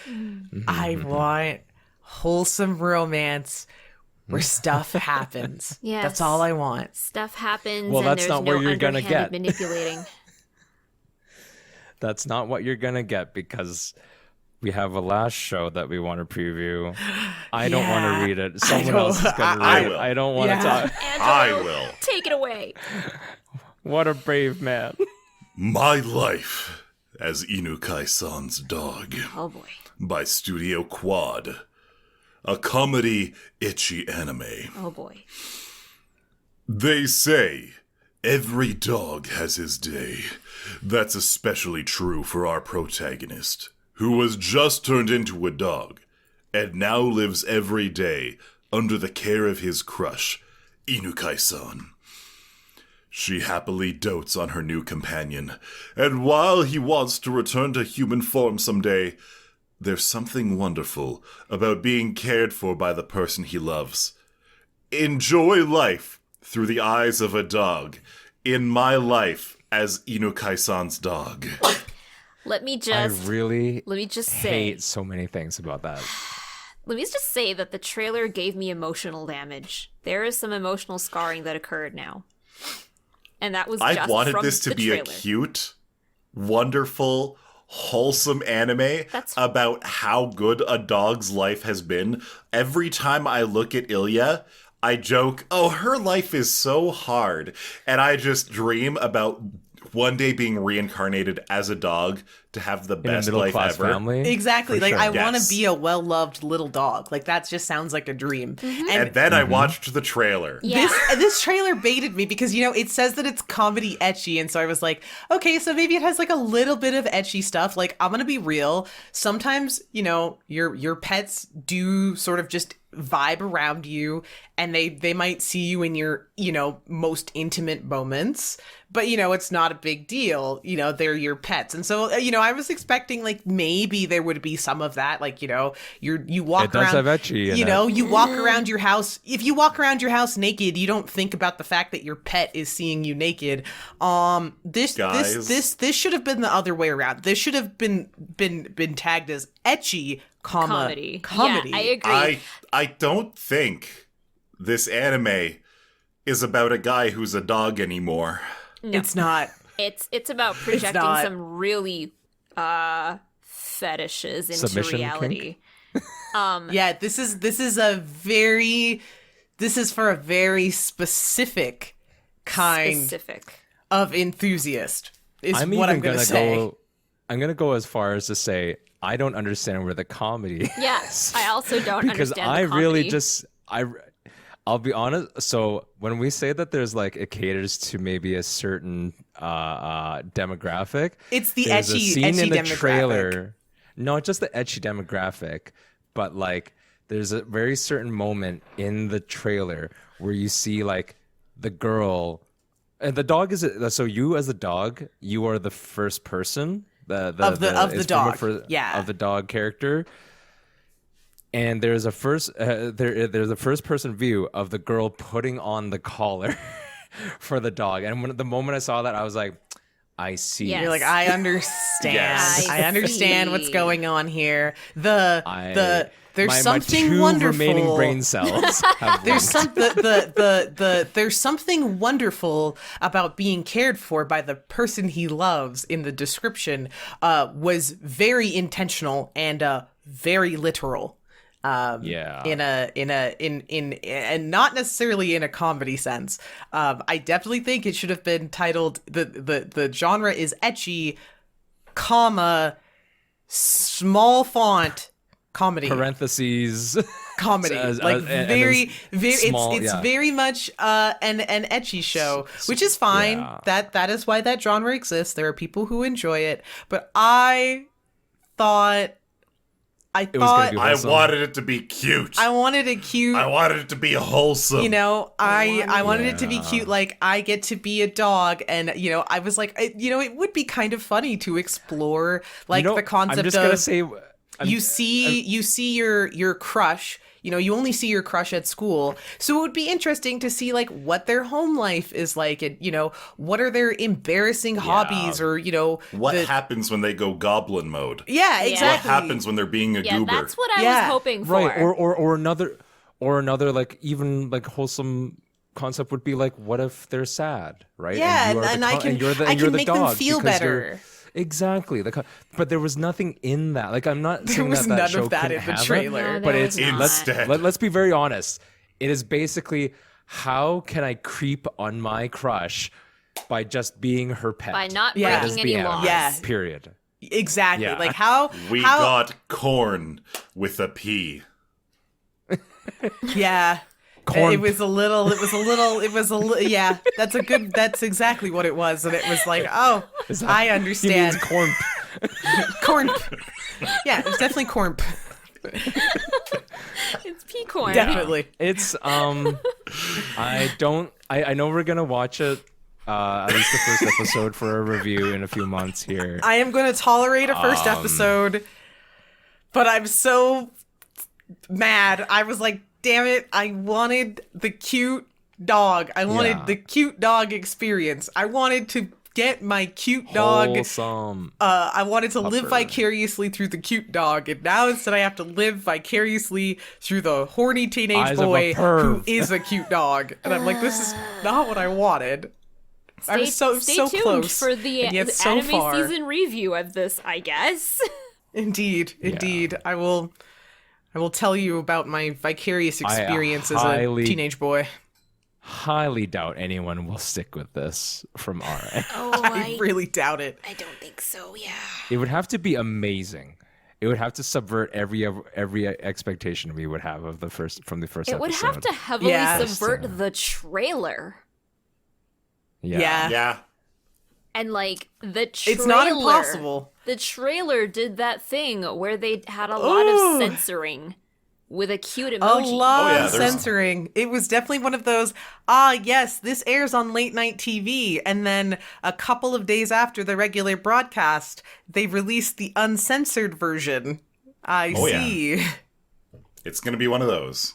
I want wholesome romance where stuff happens. Yes. That's all I want. Stuff happens Well, and that's there's not no where you're gonna underhanded get. manipulating. That's not what you're gonna get because we have a last show that we want to preview. I don't want Yeah. to read it. Someone don't- else is gonna I read it. will. I don't want to Yeah. talk. I will. Take it away. What a brave man. My Life as Inukai-san's Dog Oh boy. by Studio Quad. A comedy itchy anime. Oh boy. They say every dog has his day. That's especially true for our protagonist, who was just turned into a dog and now lives every day under the care of his crush, Inukai-san. She happily dotes on her new companion, and while he wants to return to human form someday, there's something wonderful about being cared for by the person he loves. Enjoy life through the eyes of a dog. In My Life as Inukai-san's Dog. Let me I just really let me just say hate so many things about that. let me just say that the trailer gave me emotional damage. There is some emotional scarring that occurred now. And that was I just wanted from this to the be a trailer. cute, wonderful, wholesome anime That's- about how good a dog's life has been. Every time I look at Ilya, I joke, oh, her life is so hard. And I just dream about one day being reincarnated as a dog to have the In a best middle life class ever. Exactly. family. For Like sure. I want to Yes. be a well-loved little dog. Like that just sounds like a dream. And then I watched the trailer. Yeah. This trailer baited me because it says that it's comedy etchy, and so I was like, okay, so maybe it has like a little bit of etchy stuff. Like I'm gonna be real. Sometimes your pets do sort of just vibe around you, and they might see you in your most intimate moments, but it's not a big deal. They're your pets, and so I was expecting like maybe there would be some of that, like, you know, you walk It does around, have ecchi in you know, it. you walk around your house. If you walk around your house naked, you don't think about the fact that your pet is seeing you naked. This should have been the other way around. This should have been tagged as ecchi, comedy. Yeah, I agree. I don't think this anime is about a guy who's a dog anymore. No. It's not. It's about projecting not. some really fetishes into Submission reality. Yeah, this is for a very specific kind of enthusiast. Is I'm what even I'm gonna gonna say. go. I'm gonna go as far as to say I don't understand where the comedy. Yes, I also don't because understand I the comedy. really just I'll be honest. So when we say that there's like it caters to maybe a certain demographic, It's the there's a ecchi scene in the demographic. trailer. Not just the ecchi demographic, but like there's a very certain moment in the trailer where you see like the girl and the dog is so you as the dog, you are the first person of the dog. of the dog character. And there's a first there's a first person view of the girl putting on the collar for the dog. And when the moment I saw that, I was like, I see. Yes. You're like, I understand. Yes. I understand what's see. going on here. There's my something two wonderful. remaining brain cells. Have There's blinked. there's something wonderful about being cared for by the person he loves. In the description, was very intentional and very literal. Yeah. And not necessarily in a comedy sense. I definitely think it should have been titled the genre is ecchi, comma, small font comedy. Parentheses. Comedy, and very small, it's yeah. very much an ecchi show, which is fine. Yeah. That is why that genre exists. There are people who enjoy it, but I thought was gonna be I wholesome. wanted it to be cute. I wanted it cute. I wanted it to be wholesome. You know, I wanted it to be cute. Like, I get to be a dog, and you know, I was like, it would be kind of funny to explore like the concept I'm just of gonna say you see your crush. You know, you only see your crush at school. So it would be interesting to see like what their home life is like, and you know, what are their embarrassing hobbies, or you know, what happens when they go goblin mode? Yeah, Yeah. exactly. What happens when they're being a Yeah, goober? that's what I Yeah. was hoping for. right or another like even like wholesome concept would be like, what if they're sad, right? Yeah, you are and the I co- can and you're the, I and you're can the make them dog feel because better. Exactly. But there was nothing in that. Like, I'm not There saying was that none show of that couldn't in the have it, trailer. No, but there it's was not. Instead. let's be very honest. It is basically, how can I creep on my crush by just being her pet? By not Yeah. breaking Just any being- laws. Yeah. Period. Exactly. Yeah. Like how We how, got corn with a P. yeah. Corn. It was a little. Yeah, that's exactly what it was, and it was like, oh, I He understand. means corn. Corn. Yeah, it's definitely corn. It's peacorn. Definitely. It's I know we're gonna watch it, at least the first episode for a review in a few months here. I am going to tolerate a first episode, but I'm so mad. I was like, damn it, I wanted the cute dog. I wanted Yeah. the cute dog experience. I wanted to get my cute dog. Wholesome. I wanted to live Pupper. vicariously through the cute dog, and now instead I have to live vicariously through the horny teenage Eyes of a boy who perv. is a cute dog. And I'm like, this is not what I wanted. I was so stay so tuned close, for the and yet so anime far. season review of this, I guess. Indeed. I will tell you about my vicarious I experience as a highly- teenage boy. Highly doubt anyone will stick with this from our end. Oh, I really doubt it. I don't think so. Yeah. It would have to be amazing. It would have to subvert every expectation we would have of the first episode. It would have to heavily Yeah. subvert the trailer. Yeah. Yeah. And like the trailer, It's not impossible. The trailer did that thing where they had a lot of censoring. with a cute A emoji. lot yeah, of there's- censoring. It was definitely one of those, yes, this airs on late night TV. And then a couple of days after the regular broadcast, they released the uncensored version. I Oh, yeah. see. It's going to be one of those.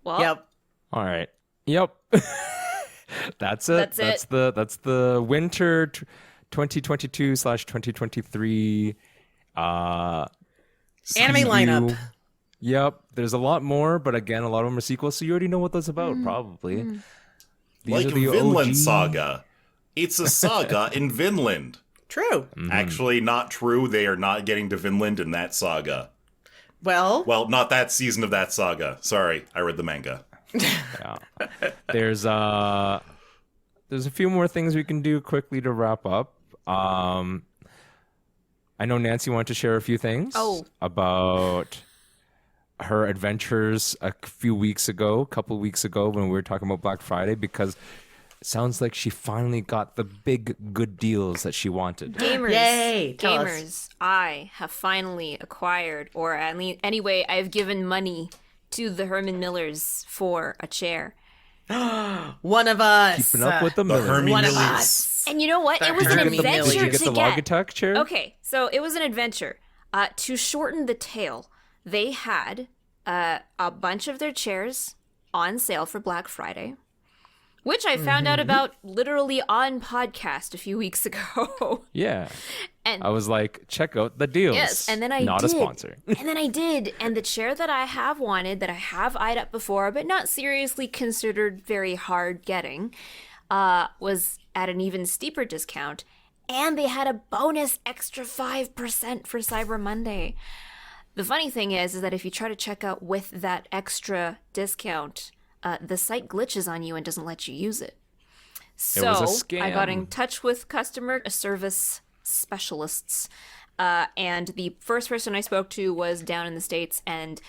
Well, Yep. All right. Yep. That's it. That's it. That's the winter 2022/2023 Anime preview. lineup. Yep. There's a lot more, but again, a lot of them are sequels, so you already know what that's about, probably. These Like are the Vinland OG. Saga. It's a saga in Vinland. True. Actually, not true. They are not getting to Vinland in that saga. Well, Well, not that season of that saga. Sorry, I read the manga. Yeah. There's a few more things we can do quickly to wrap up. I know Nancy wanted to share a few things about her adventures a couple weeks ago when we were talking about Black Friday, because it sounds like she finally got the big good deals that she wanted. Gamers, Yay, tell us. gamers, I have finally acquired, or at least, anyway, I've given money to the Herman Millers for a chair. one of us. Keeping up with the The Millers. Hermie One of Millers. us. And you know what? It was Did an you get the- adventure did you get to the get. Logitech chair? Okay, so it was an adventure. To shorten the tale, they had a bunch of their chairs on sale for Black Friday, which I found out about literally on podcast a few weeks ago. Yeah. And I was like, check out the deals. yes, and then I Not did. a sponsor. And then I did. And the chair that I have wanted, that I have eyed up before, but not seriously considered very hard getting, was at an even steeper discount. And they had a bonus extra 5% for Cyber Monday. The funny thing is that if you try to check out with that extra discount, the site glitches on you and doesn't let you use it. So was a scam. I got in touch with customer service specialists, and the first person I spoke to was down in the States, and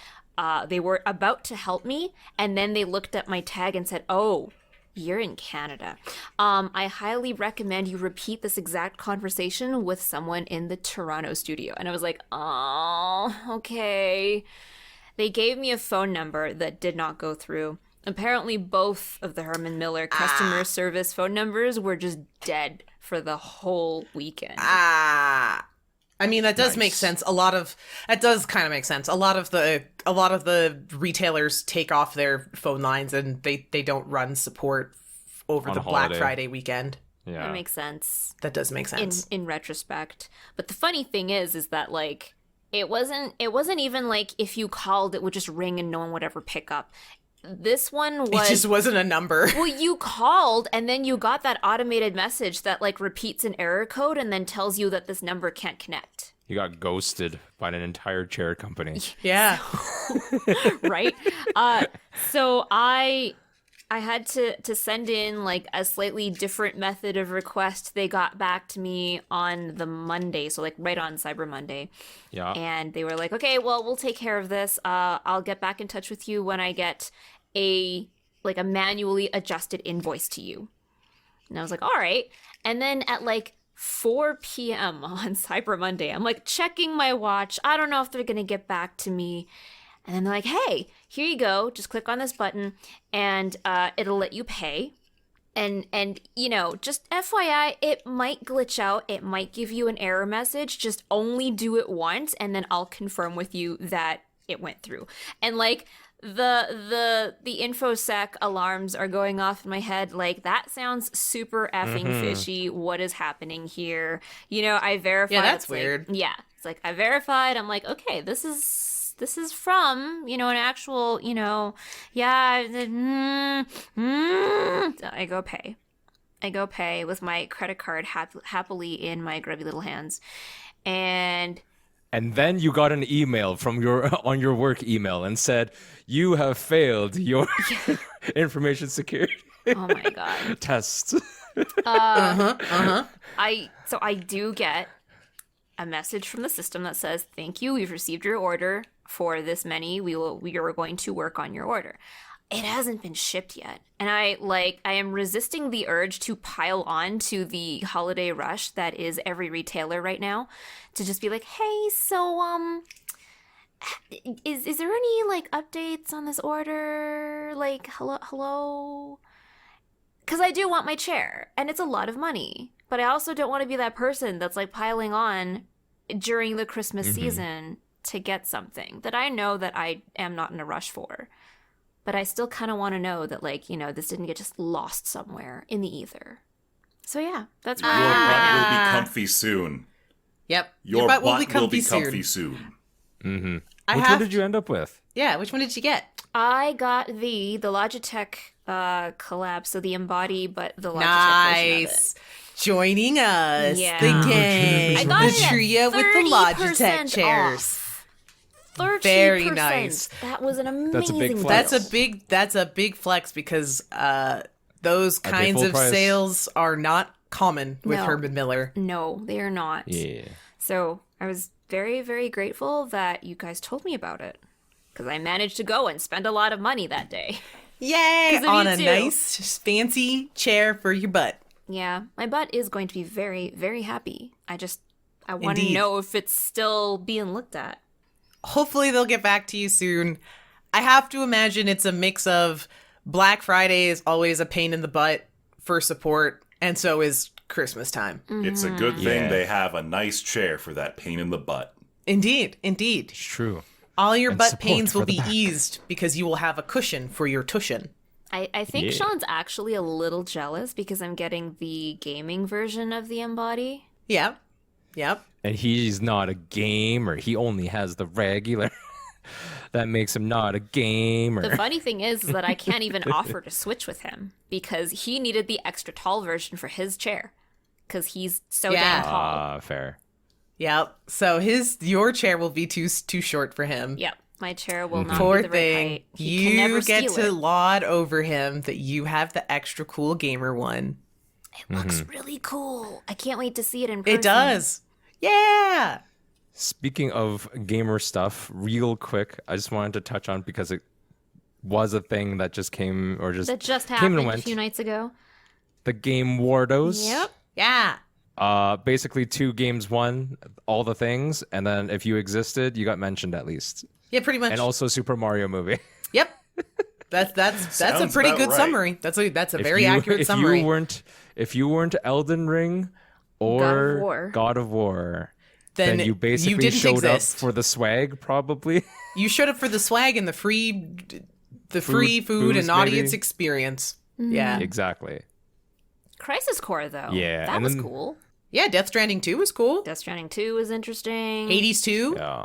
they were about to help me, and then they looked at my tag and said, "Oh, you're in Canada. I highly recommend you repeat this exact conversation with someone in the Toronto studio." And I was like, "Oh, okay." They gave me a phone number that did not go through. Apparently, both of the Herman Miller customer service phone numbers were just dead for the whole weekend. I mean, that does make sense. That does kind of make sense. A lot of the retailers take off their phone lines and they don't run support over On the a Black holiday. Friday weekend. Yeah. That makes sense That does make sense. in retrospect. But the funny thing is that like it wasn't even like if you called it would just ring and no one would ever pick up. This one It was just wasn't a number. well, you called and then you got that automated message that like repeats an error code and then tells you that this number can't connect. You got ghosted by an entire chair company. Yeah. Right? So I had to send in like a slightly different method of request. They got back to me on the Monday, so like right on Cyber Monday. Yeah. And they were like, "Okay, well, we'll take care of this. I'll get back in touch with you when I get a manually adjusted invoice to you." And I was like, "All right." And then at like 4 p.m. on Cyber Monday, I'm like checking my watch. I don't know if they're gonna get back to me. And then they're like, "Hey, here you go. Just click on this button, and it'll let you pay." And you know, just FYI, it might glitch out. It might give you an error message. Just only do it once, and then I'll confirm with you that it went through. And like the infosec alarms are going off in my head. Like that sounds super effing fishy. What is happening here? You know, I verified. Yeah, that's it's like- weird. yeah, it's like I verified. I'm like, okay, this is from, you know, an actual, you know, yeah. I go pay with my credit card happily in my grubby little hands, and And then you got an email from on your work email and said, "You have failed your information security oh my god, test." I do get a message from the system that says, "Thank you, we've received your order for this many. We are going to work on your order." It hasn't been shipped yet. And I am resisting the urge to pile on to the holiday rush that is every retailer right now, to just be like, "Hey, so is there any like updates on this order? Like, hello? Because I do want my chair, and it's a lot of money. But I also don't want to be that person that's like piling on during the Christmas season to get something that I know that I am not in a rush for. But I still kind of want to know that, like, you know, this didn't get just lost somewhere in the ether. So yeah, that's where Your I am butt right will now. be comfy soon. Yep. Your butt butt will be comfy soon. Which one did you end up with? Yeah, which one did you get? I got the Logitech collab, so the Embody, but the Logitech version of it. Nice. Joining us, Yeah. the gang, I got the it at trio with the 30% Logitech chairs. off. 30%. Very nice. That was an amazing That's a big deal. flex. That's a big flex because those pay kinds full of price. sales are not common with No. Herman Miller. No, they are not. Yeah. So I was very, very grateful that you guys told me about it. Because I managed to go and spend a lot of money that day. Yay! 'Cause of On you a too. nice, fancy chair for your butt. Yeah, my butt is going to be very, very happy. I want to Indeed. know if it's still being looked at. Hopefully they'll get back to you soon. I have to imagine it's a mix of Black Friday is always a pain in the butt for support, and so is Christmas time. It's a good thing Yeah. they have a nice chair for that pain in the butt. Indeed, indeed. It's true. All your And butt support pains will for the be back. eased because you will have a cushion for your tushin. I think Yeah. Sean's actually a little jealous because I'm getting the gaming version of the Embody. Yep. Yep. And he's not a gamer. He only has the regular. That makes him not a gamer. The funny thing is that I can't even offer to switch with him because he needed the extra tall version for his chair because he's so Yeah. damn tall. Fair. Yep. So your chair will be too short for him. Yep, my chair will not Poor be the right thing. height. He can never You get steal to it. laud over him that you have the extra cool gamer one. It looks really cool. I can't wait to see it in person. It does. Yeah. Speaking of gamer stuff, real quick, I just wanted to touch on because it was a thing that just came or just That just came happened and a went. few nights ago. The game Wardos. Yep. Yeah. Basically 2 games won all the things, and then if you existed, you got mentioned at least. Yeah, pretty much. And also Super Mario movie. Yep. That's a Sounds pretty about good right. summary. That's a If very you- accurate summary. If you weren't Elden Ring or God God of War, Then then you basically didn't showed exist. up for the swag, probably. You showed up for the swag and the free food booze, and audience maybe. experience. Mm-hmm. Yeah. Exactly. Crisis Core, though. Yeah, That and was then- cool. Yeah, Death Stranding 2 was cool. Death Stranding 2 was interesting. Hades 2. Yeah.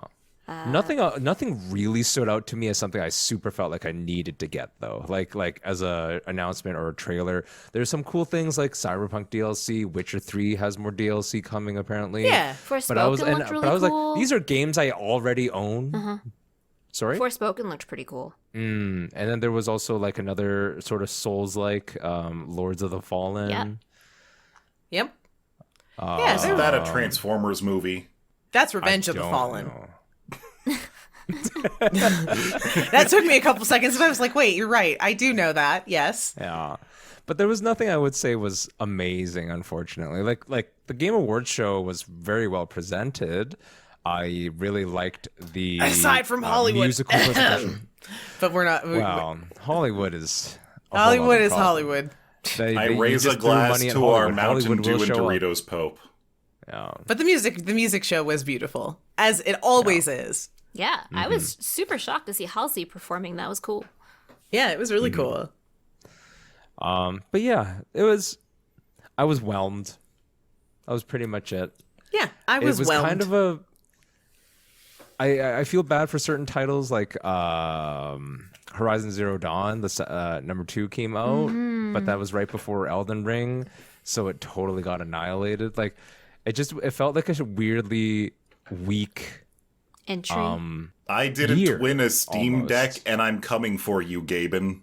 Nothing really stood out to me as something I super felt like I needed to get though. Like as a announcement or a trailer. There's some cool things like Cyberpunk DLC, Witcher 3 has more DLC coming apparently. Yeah. Forspoken looked really cool. like, these are games I already own. Sorry? Forspoken looked pretty cool. And then there was also like another sort of Souls-like Lords of the Fallen. Yep. Yep. Yeah, Isn't that a Transformers movie? that's Revenge I of the don't Fallen. know. That took me a couple seconds and I was like, wait, you're right. I do know that. Yes. Yeah. But there was nothing I would say was amazing, unfortunately. Like the Game Awards show was very well presented. I really liked the Aside from Hollywood. musical presentation. But we're not. Well, Hollywood is a whole Hollywood other is problem. Hollywood. I you raise a just threw glass money at to our Hollywood. Mountain Hollywood Dew will and show up. Doritos Pope. Yeah. But the music show was beautiful, as it always is. Yeah, I was super shocked to see Halsey performing. That was cool. Yeah, it was really cool. But yeah, I was whelmed. That was pretty much it. Yeah, I was It was whelmed. kind of a. I feel bad for certain titles like Horizon Zero Dawn. The number 2 came out, but that was right before Elden Ring, so it totally got annihilated. Like it felt like a weirdly weak. Entry. I didn't Year, win a Steam almost. Deck, and I'm coming for you, Gaben.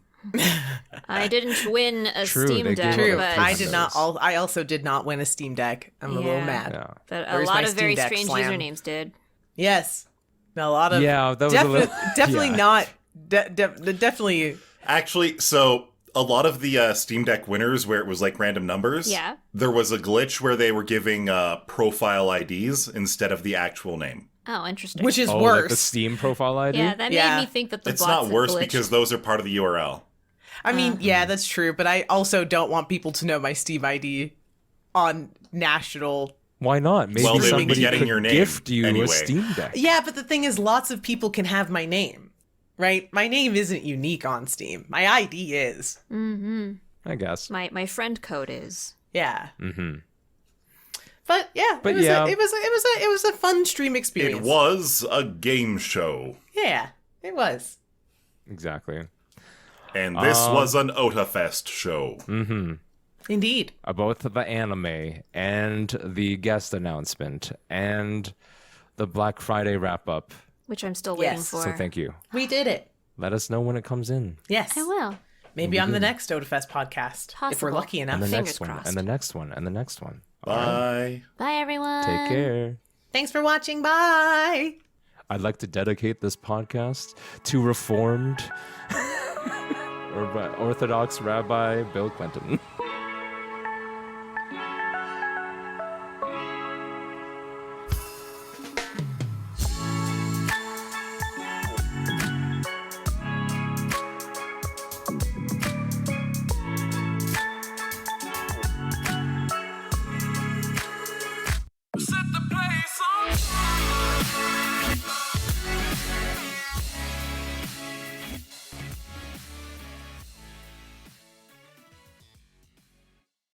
I didn't win a True, Steam they Deck, gave True. but I did those. not. I also did not win a Steam Deck. I'm a little Yeah. mad. Yeah. but a Where's lot my of Steam very Deck strange slam? usernames did. Yes, a lot of. Yeah, that was a little- definitely yeah. not. Definitely. Actually, so a lot of the Steam Deck winners, where it was like random numbers, Yeah. there was a glitch where they were giving profile IDs instead of the actual name. Oh, interesting. which is Oh, worse. like the Steam profile ID? yeah, that Yeah. made me think that the It's bots not had worse glitched. because those are part of the URL. I mean, yeah, that's true, but I also don't want people to know my Steam ID on national. Why not? Maybe Well, they would be somebody getting could your name gift you anyway. a Steam Deck. Yeah, but the thing is, lots of people can have my name, right? My name isn't unique on Steam. My ID is. I guess. My friend code is. Yeah. But yeah, But it was yeah. it was a fun stream experience. It was a game show. Yeah, it was. Exactly. And this was an Otafest show. Indeed. About the anime and the guest announcement and the Black Friday wrap up. Which I'm still waiting Yes. for. So thank you. We did it. Let us know when it comes in. Yes. I will. Maybe on the next Otafest podcast, if we're Possible. lucky enough. And the Fingers next one. crossed. And the next one. And the next one. Bye. Bye, everyone. Take care. Thanks for watching. Bye. I'd like to dedicate this podcast to Reformed or Orthodox Rabbi Bill Clinton.